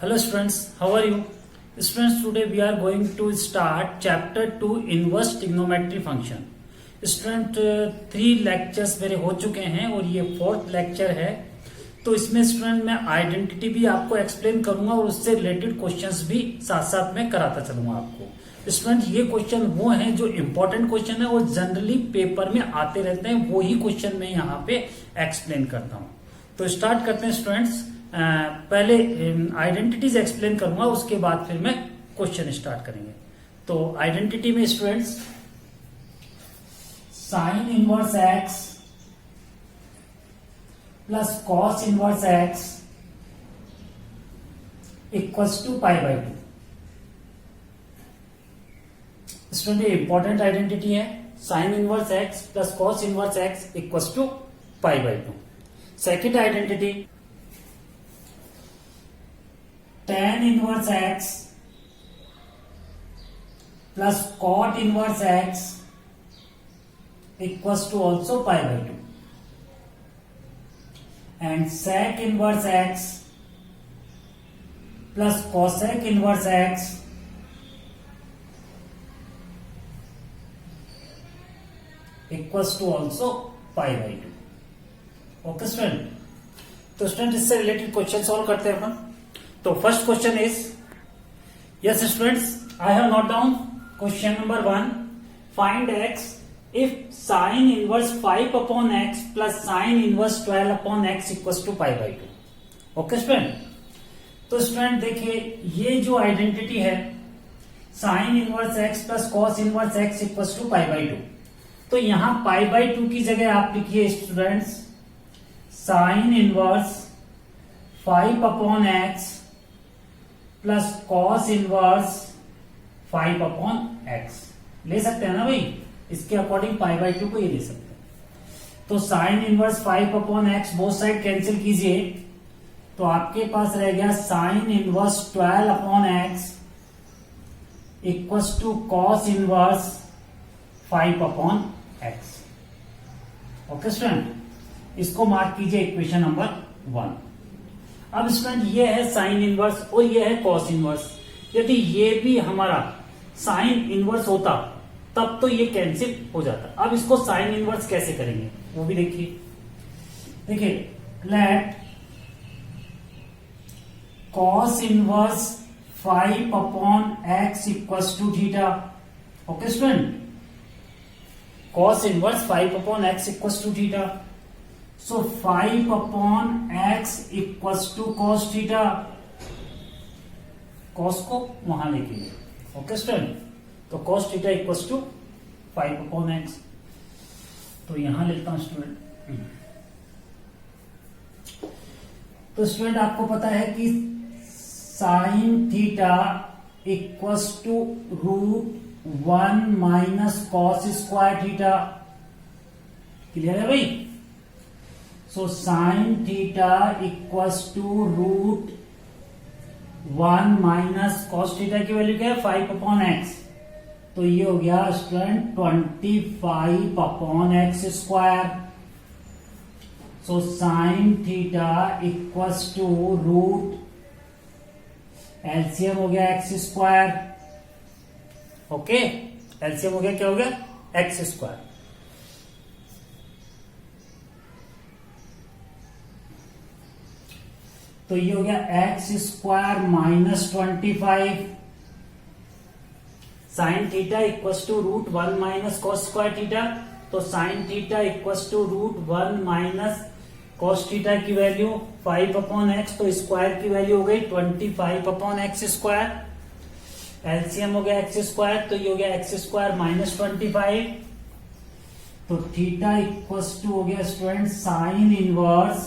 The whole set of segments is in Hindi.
Hello students, how are you? Students, today we are going to start chapter 2 inverse trigonometry function. Student 3 lectures मेरे हो चुके हैं और ये 4th लेक्चर है। तो इसमें स्टूडेंट मैं आइडेंटिटी भी आपको एक्सप्लेन करूंगा और उससे रिलेटेड क्वेश्चंस भी साथ साथ में कराता चलूंगा आपको। स्टूडेंट ये क्वेश्चन वो हैं जो इम्पोर्टेंट क्वेश्चन है और जनरली पेपर में आते रहते हैं, वो ही क्वेश्चन मैं यहाँ पे एक्सप्लेन करता हूँ। तो स्टार्ट करते हैं स्टूडेंट्स। पहले आइडेंटिटीज एक्सप्लेन करूंगा, उसके बाद फिर मैं क्वेश्चन स्टार्ट करेंगे। तो आइडेंटिटी में students sine inverse x plus cos inverse x equals to pi by 2। Student ये इंपॉर्टेंट आइडेंटिटी है, sine inverse x plus cos inverse x equals to pi by 2। Second identity tan inverse x plus cot inverse x equals to also pi by 2 and sec inverse x plus cosec inverse x equals to also pi by 2। Okay student, तो स्टूडेंट इससे रिलेटेड क्वेश्चन सॉल्व करते हैं अपन। तो first question is, yes students, I have note down question number 1, find x if sine inverse 5 upon x plus sine inverse 12 upon x equals to pi by 2। Okay student, तो स्टूडेंट देखिए ये जो आइडेंटिटी है sine inverse x plus cos inverse x equals to pi by 2, तो यहां पाई बाई 2 की जगह आप लिखिए students sine inverse 5 upon x plus cos inverse 5 upon x ले सकते हैं ना भाई, इसके अकॉर्डिंग पाई बाई 2 को ये ले सकते हैं। तो sine inverse 5 upon x both side cancel कीजिए, तो आपके पास रह गया sine inverse 12 upon x equals to cos inverse 5 upon x। Okay student, इसको मार्क कीजिए इक्वेशन नंबर 1। अब स्टूडेंट ये है साइन इनवर्स और ये है कॉस इनवर्स। यदि ये भी हमारा साइन इनवर्स होता तब तो ये कैंसिल हो जाता। अब इसको साइन इनवर्स कैसे करेंगे वो भी देखिए let cos inverse 5 upon x equals to theta. Okay student, cos inverse 5 upon x equals to theta. So 5 upon x equals to cos theta. cos को वहां लेके गए। ओके स्टूडेंट, तो cos theta equals to 5 upon x, तो यहां लेता हूं स्टूडेंट। तो स्टूडेंट आपको पता है कि sine theta equals to √1 minus cos square theta. Clear है भाई? So sin theta equals to √1 minus cos theta की वैल्यू क्या है 5 अपॉन x, तो ये हो गया student 25 upon x square. So sin theta equals to root LCM हो गया x स्क्वायर। ओके, एलसीएम हो गया, क्या हो गया x स्क्वायर। तो ये हो गया x square minus 25 sine theta equals to √1 minus cos square theta. तो sine theta equals to √1 minus cos theta की वैल्यू 5 अपॉन एक्स, तो स्क्वायर की वैल्यू हो गई 25 अपॉन एक्स स्क्वायर। एलसीएम हो गया एक्स स्क्वायर, तो ये हो गया एक्स स्क्वायर माइनस 25। तो थीटा इक्वल्स टू हो गया student sine inverse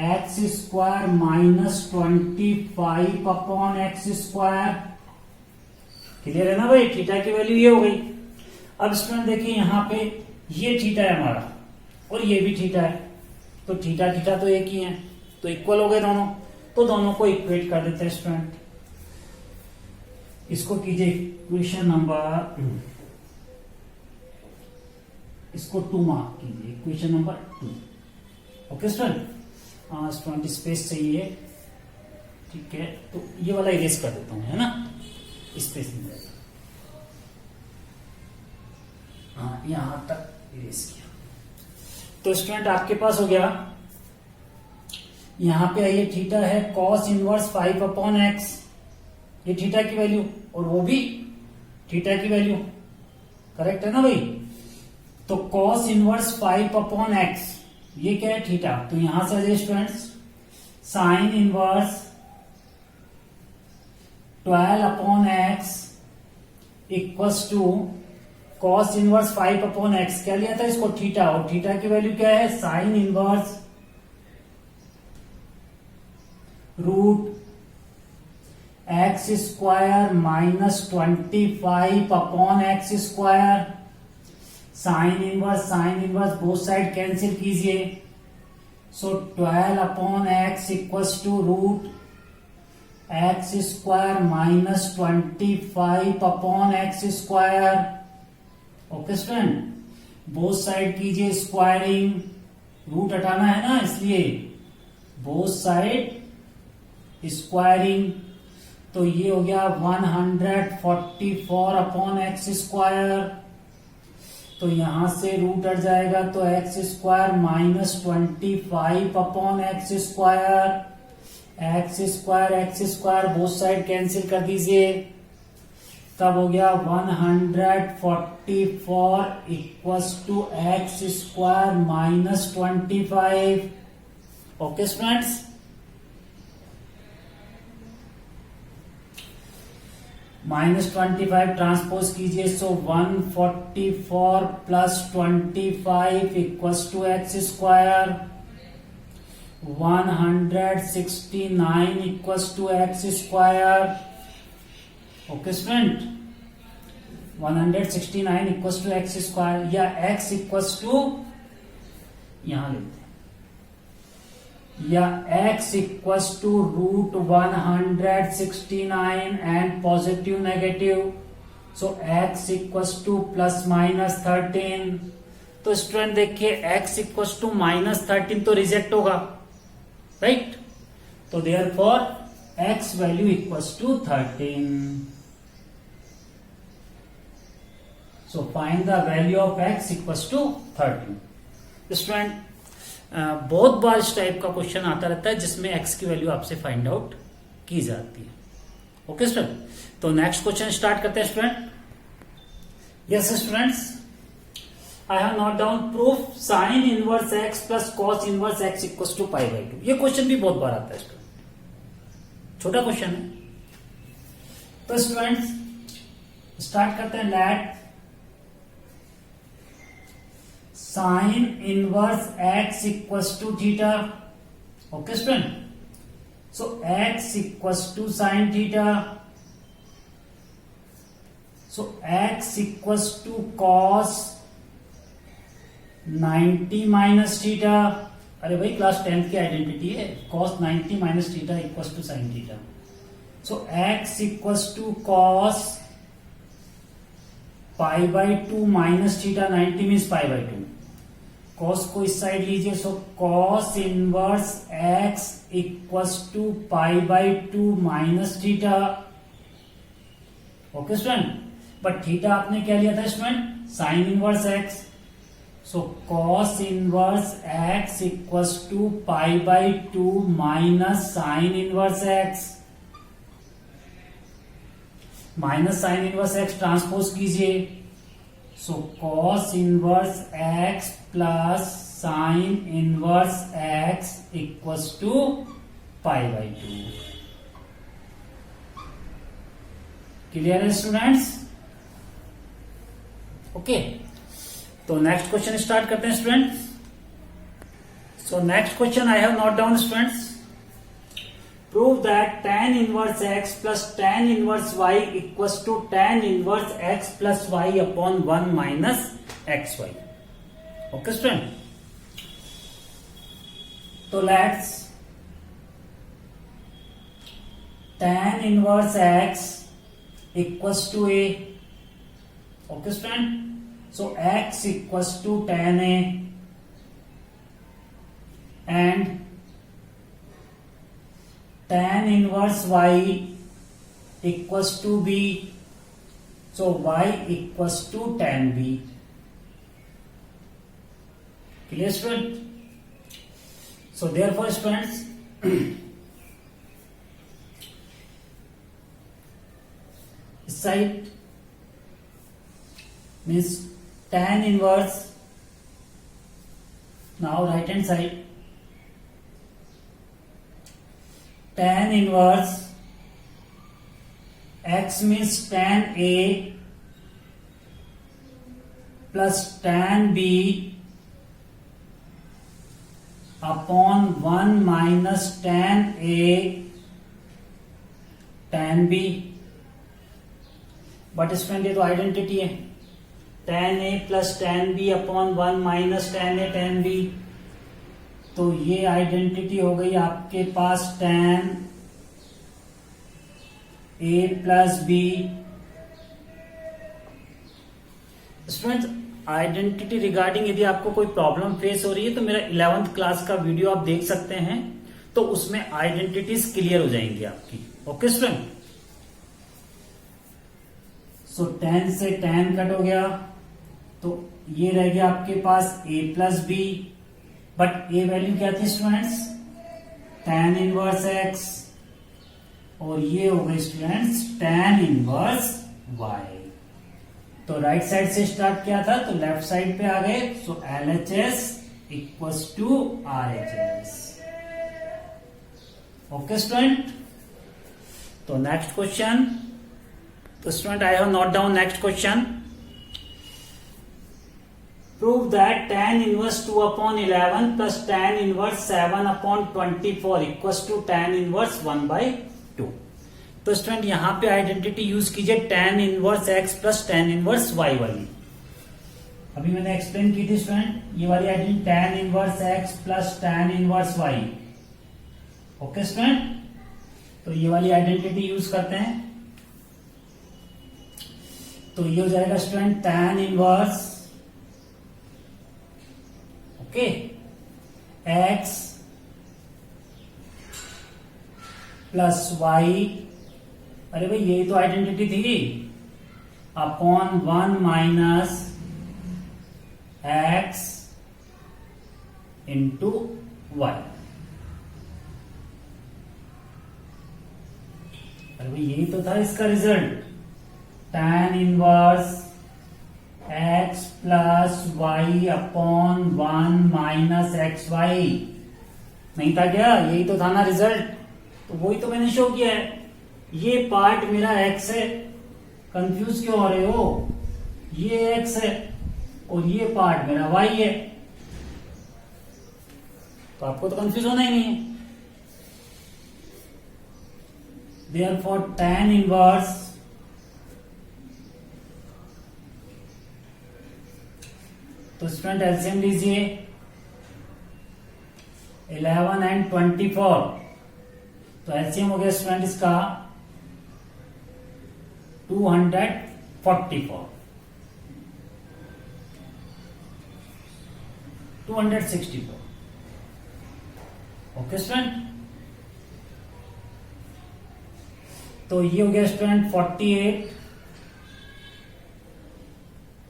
x square minus 25 upon x square. Clear है ना भाई, थीटा की वैल्यू ये हो गई। अब स्टूडेंट देखिए यहां पे ये थीटा है हमारा और ये भी थीटा है, तो थीटा थीटा तो एक ही है, तो इक्वल हो गए दोनों, तो दोनों को इक्वेट कर देते हैं स्टूडेंट। इसको कीजिए इक्वेशन नंबर, इसको 2 मार्क कीजिए, equation number 2। Okay student, student space चाहिए, ठीक है, तो ये वाला इरेज कर देता हूं, है ना, स्पेस मिल जाएगा। हाँ, यहां तक इरेज किया। तो स्टूडेंट आपके पास हो गया, यहां पे आइए, थीटा है cos इनवर्स 5/x, ये थीटा की वैल्यू, और वो भी थीटा की वैल्यू, करेक्ट है ना भाई। तो cos इनवर्स 5/x, ये क्या है, थीटा। तो यहां से आ जाए students, sine inverse 12/x equals to cos inverse 5/x, क्या लिया था इसको, थीटा, और थीटा की वैल्यू क्या है, sine inverse root x² minus 25/x square. Sine inverse both side cancel कीजिए, so 12/x equals to root x² minus 25/x square. Okay student, both side कीजिए स्क्वायरिंग, रूट हटाना है ना, इसलिए बोथ साइड स्क्वायरिंग। तो ये हो गया 144/x स्क्वायर। तो यहां से रूट हट जाएगा, तो x² minus 25/x square, x² both side cancel कर दीजिए, तब हो गया 144 equals to x² minus 25। Okay students, minus 25 transpose कीजिए, so 144 plus 25 equals to x², 169 equals to x²। Okay student, 169 equals to x², या x इक्वल्स टू, यहां लेते हैं, या x equals to root 169 and positive negative, so x equals to plus minus 13। तो स्टूडेंट देखिए, x इक्वल्स टू माइनस 13 तो रिजेक्ट होगा, राइट। तो therefore x value equals to 13। So find the value of x equals to 13। Student, बहुत बार इस टाइप का क्वेश्चन आता रहता है जिसमें x की वैल्यू आपसे फाइंड आउट की जाती है। ओके स्टूडेंट, तो नेक्स्ट क्वेश्चन स्टार्ट करते हैं student. Yes students, I have note down proof sine inverse x plus cos inverse x equals to π/2। ये क्वेश्चन भी बहुत बार आता है स्टूडेंट, छोटा क्वेश्चन है। तो स्टूडेंट्स स्टार्ट करते हैं, let sine inverse x equals to theta. Okay student, so x equals to sine theta, so x equals to cos 90 minus theta. अरे भाई क्लास 10th की आइडेंटिटी है, cos 90 minus theta equals to sine theta. So x equals to cos π/2 minus theta, 90 means π/2। Cos को इस साइड लीजिए, so cos inverse x equals to π/2 minus theta. Okay student, but theta आपने क्या लिया था student, sine inverse x, so cos inverse x equals to π/2 minus sine inverse x, minus sine inverse x transpose कीजिए, so cos inverse x plus sine inverse x equals to π/2। Clear है स्टूडेंट्स? ओके, तो नेक्स्ट क्वेश्चन स्टार्ट करते हैं students. So next question I have note down students, prove that tan inverse x plus tan inverse y equals to tan inverse x plus y upon 1 minus xy। Okay student, तो let's tan inverse x equals to a। Okay student, so x equals to tan a and tan inverse y equals to b. So y equals to tan b. Clear, student? So therefore, students, side means tan inverse. Now right hand side, tan inverse x means tan A plus tan B upon 1 minus tan A tan B. But student ये तो आइडेंटिटी है, tan A plus tan B upon 1 minus tan A tan B. तो ये आइडेंटिटी हो गई आपके पास tan A plus B. Student identity regarding यदि आपको कोई प्रॉब्लम फेस हो रही है तो मेरा 11th क्लास का वीडियो आप देख सकते हैं, तो उसमें आइडेंटिटीज क्लियर हो जाएंगी आपकी. Okay student. सो tan से tan कट हो गया, तो ये रह गया आपके पास a plus B. But a value क्या थी स्टूडेंट्स? tan inverse x. और ये हो गई स्टूडेंट्स tan इनवर्स y. तो राइट साइड से स्टार्ट किया था तो लेफ्ट साइड पे आ गए. So LHS equals to RHS. Okay student. तो नेक्स्ट क्वेश्चन. तो student I have note down next question. Prove that tan inverse 2 upon 11 plus tan inverse 7 upon 24 equals to tan inverse 1/2. तो स्टूडेंट यहां पे आइडेंटिटी यूज कीजिए tan inverse x plus tan inverse y वाली. अभी मैंने एक्सप्लेन की थी स्टूडेंट, ये वाली identity tan inverse x plus tan inverse y. Okay student. तो ये वाली आइडेंटिटी यूज करते हैं. तो ये हो जाएगा student tan inverse okay x plus y. अरे भाई यही तो आइडेंटिटी थी. Upon 1 minus x into y. अरे भाई यही तो था इसका result. tan inverse x plus y upon 1 minus x y. नहीं था क्या? यही तो था ना रिजल्ट. तो वही तो मैंने शो किया है. ये पार्ट मेरा x है. कंफ्यूज क्यों हो रहे हो? ये x है और ये पार्ट मेरा y है. तो आपको तो कंफ्यूज होना ही नहीं है. Therefore tan इनवर्स तो स्टूडेंट एलसीएम लीजिए 11 एंड 24. तो एलसीएम हो गया स्टूडेंट इसका 244 264. Okay student. तो ये हो गया स्टूडेंट 48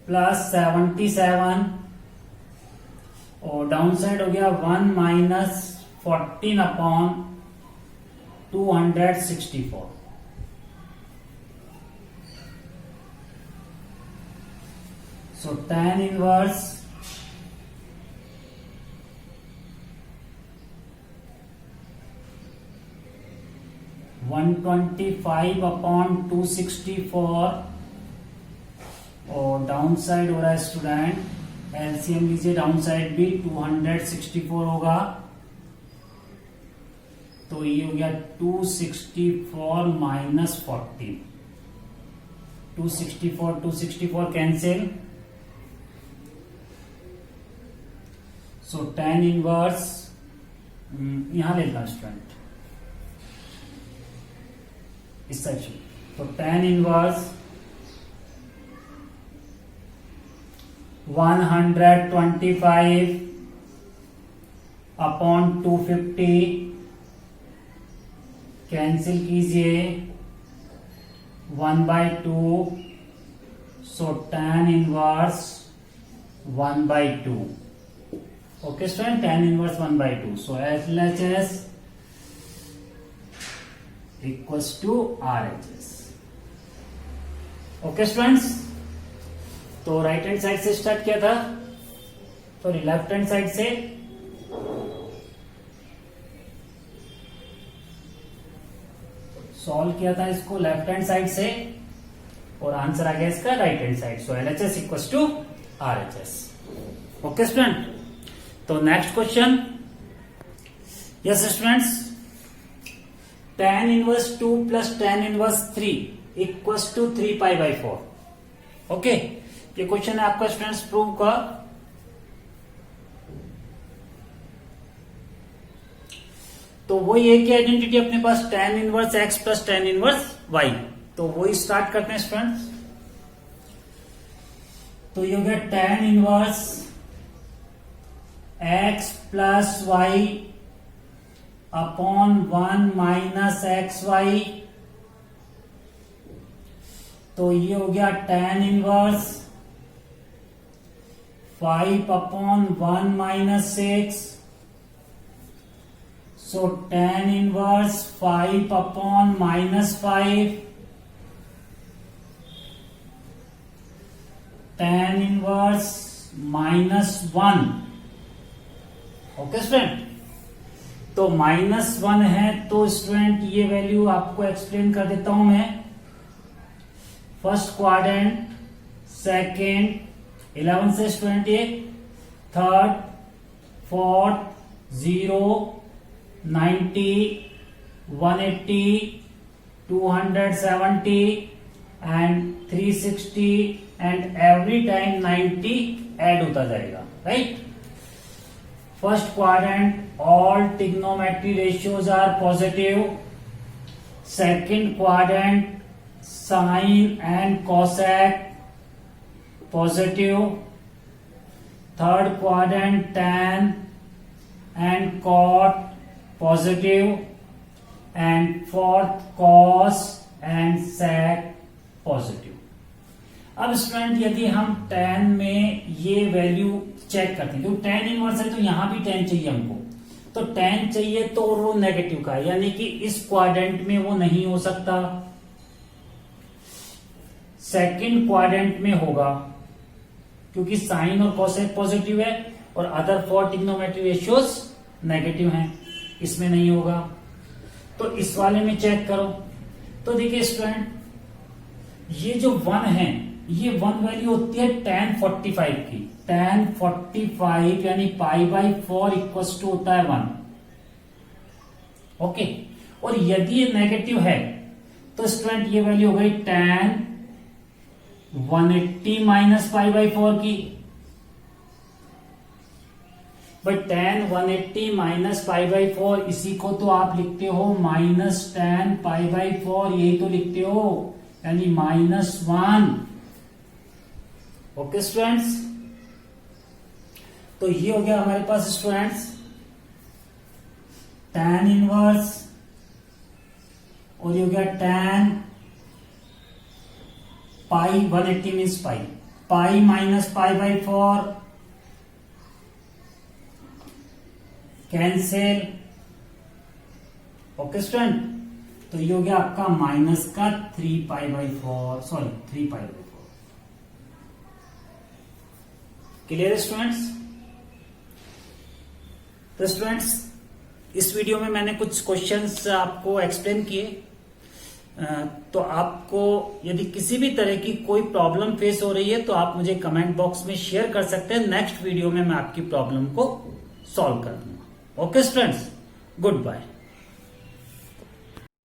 प्लस 77 और डाउन साइड हो गया 1 माइनस 14 अपॉन 264. सो tan इनवर्स वन 125 अपॉन 264 और डाउन साइड हो रहा है स्टूडेंट. एलसीएम लीजिए, डाउन साइड भी 264 होगा. तो ये हो गया 264 माइनस 14. 264 कैंसिल. सो tan इनवर्स यहां ले लो स्टूडेंट इस साइड से. तो tan इनवर्स 125 अपॉन 250 कैंसिल कीजिए 1/2, so tan inverse 1/2. Okay student, tan inverse 1/2. So LHS equals to RHS. Okay students, तो राइट हैंड साइड से स्टार्ट किया था, सॉरी लेफ्ट हैंड साइड से. सॉल्व किया था इसको लेफ्ट हैंड साइड से और आंसर आ गया इसका right hand side. So LHS equals to RHS. Okay student, तो next question. Yes students, tan inverse 2 plus tan inverse 3 equals to 3π/4. Okay, ये क्वेश्चन है आपका स्टूडेंट्स प्रूव का. तो वही एक ही आइडेंटिटी अपने पास tan inverse x plus tan inverse y. तो वही स्टार्ट करते हैं स्टूडेंट्स. तो ये हो गया tan inverse x plus y upon 1 minus XY. तो ये हो गया tan इनवर्स 5 अपॉन 1 माइनस 6. सो tan inverse 5 upon minus 5. tan inverse -1. Okay student, तो -1 है तो स्टूडेंट ये वैल्यू आपको एक्सप्लेन कर देता हूं मैं. फर्स्ट क्वाड्रेंट, सेकेंड, 11 से स्टूडेंट ये, third, fourth, 0, 90, 180, 270 and 360 and every time 90 add होता जाएगा. Right. First quadrant, all trigonometry ratios are positive. Second quadrant, sine and cosec positive. Third quadrant, tan and cot positive. And fourth, cos and sec positive. अब स्टूडेंट यदि हम tan में ये वैल्यू चेक करते हैं, तो tan इनवर्स है तो यहां भी tan चाहिए हमको. तो tan चाहिए तो वो नेगेटिव का है, यानी कि इस क्वाड्रेंट में वो नहीं हो सकता. सेकंड क्वाड्रेंट में होगा क्योंकि साइन और कोसेक पॉजिटिव है और अदर 4 ट्रिग्नोमेट्री रेशियोज नेगेटिव हैं, इसमें नहीं होगा. तो इस वाले में चेक करो. तो देखिए स्टूडेंट, ये जो 1 है, ये 1 वैल्यू होती है tan 45 की. tan 45 यानी π/4 इक्वल्स टू होता है 1. ओके, और यदि ये नेगेटिव है तो स्टूडेंट ये वैल्यू हो गई tan 180 माइनस π/4 की. बट tan 180 माइनस π/4 इसी को तो आप लिखते हो माइनस tan π/4, यही तो लिखते हो, यानी -1. ओके स्टूडेंट्स, तो ये हो गया हमारे पास स्टूडेंट्स tan इनवर्स, और ये हो गया tan pi 180 means pi minus π/4 cancel. Okay student, तो ये हो गया आपका माइनस का 3π/4, सॉरी 3π/4. Clear students? तो स्टूडेंट्स, इस वीडियो में मैंने कुछ क्वेश्चंस आपको एक्सप्लेन किए. तो आपको यदि किसी भी तरह की कोई प्रॉब्लम फेस हो रही है तो आप मुझे कमेंट बॉक्स में शेयर कर सकते हैं. नेक्स्ट वीडियो में मैं आपकी प्रॉब्लम को सॉल्व कर दूंगा. Okay students, good bye.